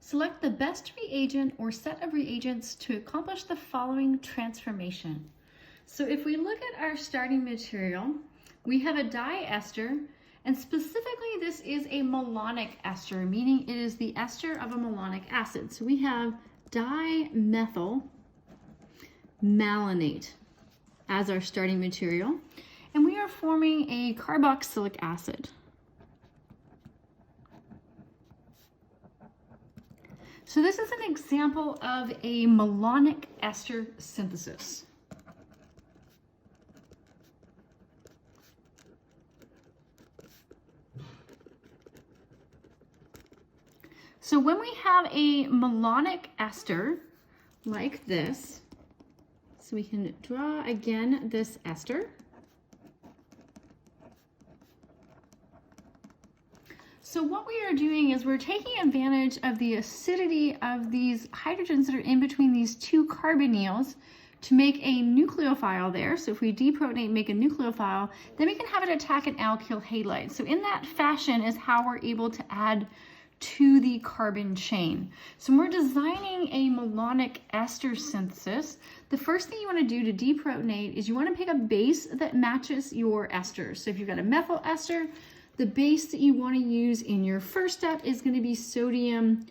Select the best reagent or set of reagents to accomplish the following transformation. So if we look at our starting material, we have a diester, and specifically this is a malonic ester, meaning it is the ester of a malonic acid. So we have dimethyl malonate as our starting material, and we are forming a carboxylic acid. So this is an example of a malonic ester synthesis. So when we have a malonic ester like this, so we can draw again this ester. So what we are doing is we're taking advantage of the acidity of these hydrogens that are in between these two carbonyls to make a nucleophile there. So if we deprotonate and make a nucleophile, then we can have it attack an alkyl halide. So in that fashion is how we're able to add to the carbon chain. So when we're designing a malonic ester synthesis, the first thing you want to do to deprotonate is you want to pick a base that matches your esters. So if you've got a methyl ester, the base that you want to use in your first step is going to be sodium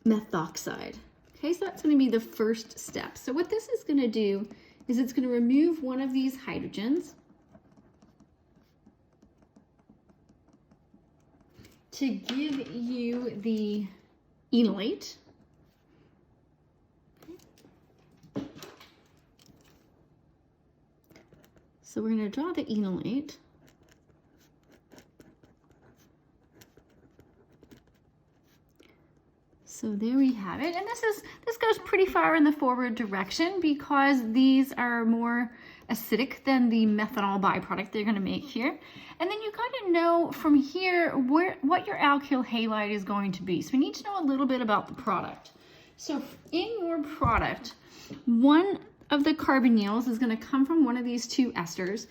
methoxide. Okay, so that's going to be the first step. So what this is going to do is it's going to remove one of these hydrogens to give you the enolate. So we're going to draw the enolate. So there we have it. And this goes pretty far in the forward direction because these are more acidic than the methanol byproduct they're going to make here. And then you got to know from here what your alkyl halide is going to be. So we need to know a little bit about the product. So in your product, one of the carbonyls is going to come from one of these two esters,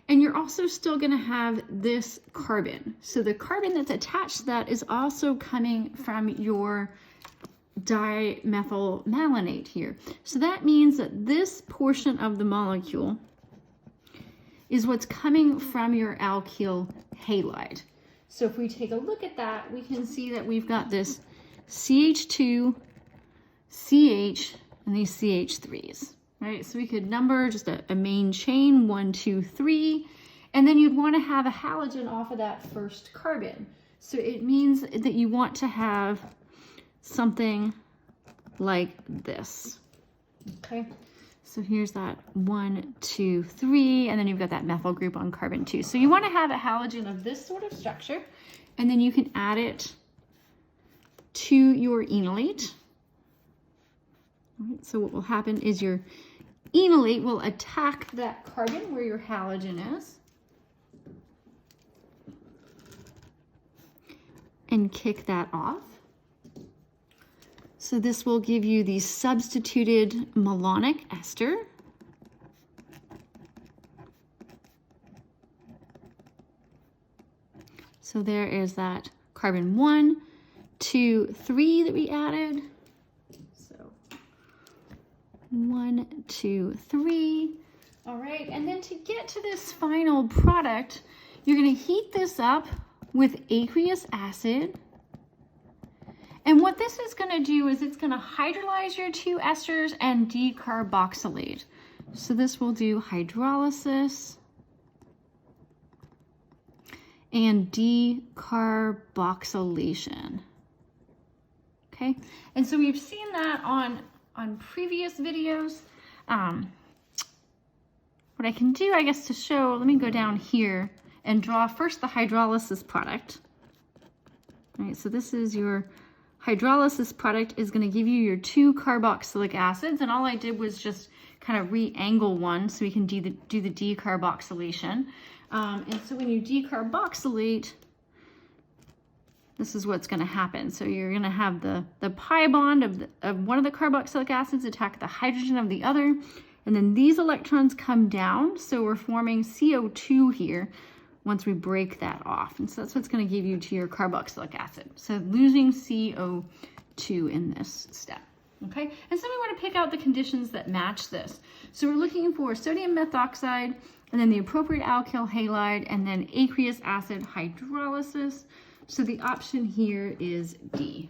and you're also still going to have this carbon. So the carbon that's attached to that is also coming from your dimethyl malonate here. So that means that this portion of the molecule is what's coming from your alkyl halide. So if we take a look at that, we can see that we've got this CH2, CH, and these CH3s, right? So we could number just a main chain, 1, 2, 3, and then you'd want to have a halogen off of that first carbon. So it means that you want to have something like this, okay? So here's that 1, 2, 3, and then you've got that methyl group on carbon 2. So you want to have a halogen of this sort of structure, and then you can add it to your enolate. All right, so what will happen is your enolate will attack that carbon where your halogen is and kick that off. So this will give you the substituted malonic ester. So there is that carbon 1, 2, 3 that we added. So 1, 2, 3. All right, and then to get to this final product, you're going to heat this up with aqueous acid. And what this is going to do is it's going to hydrolyze your two esters and decarboxylate. So this will do hydrolysis and decarboxylation. Okay, and so we've seen that on previous videos. What I can do, I guess, to show, let me go down here and draw first the hydrolysis product. All right, so this is your hydrolysis product is going to give you your two carboxylic acids, and all I did was just kind of re-angle one so we can do the decarboxylation. And so when you decarboxylate, this is what's going to happen. So you're going to have the pi bond of one of the carboxylic acids attack the hydrogen of the other, and then these electrons come down. So we're forming CO2 here, once we break that off. And so that's what's going to give you to your carboxylic acid. So losing CO2 in this step. Okay, and so we want to pick out the conditions that match this. So we're looking for sodium methoxide, and then the appropriate alkyl halide, and then aqueous acid hydrolysis. So the option here is D.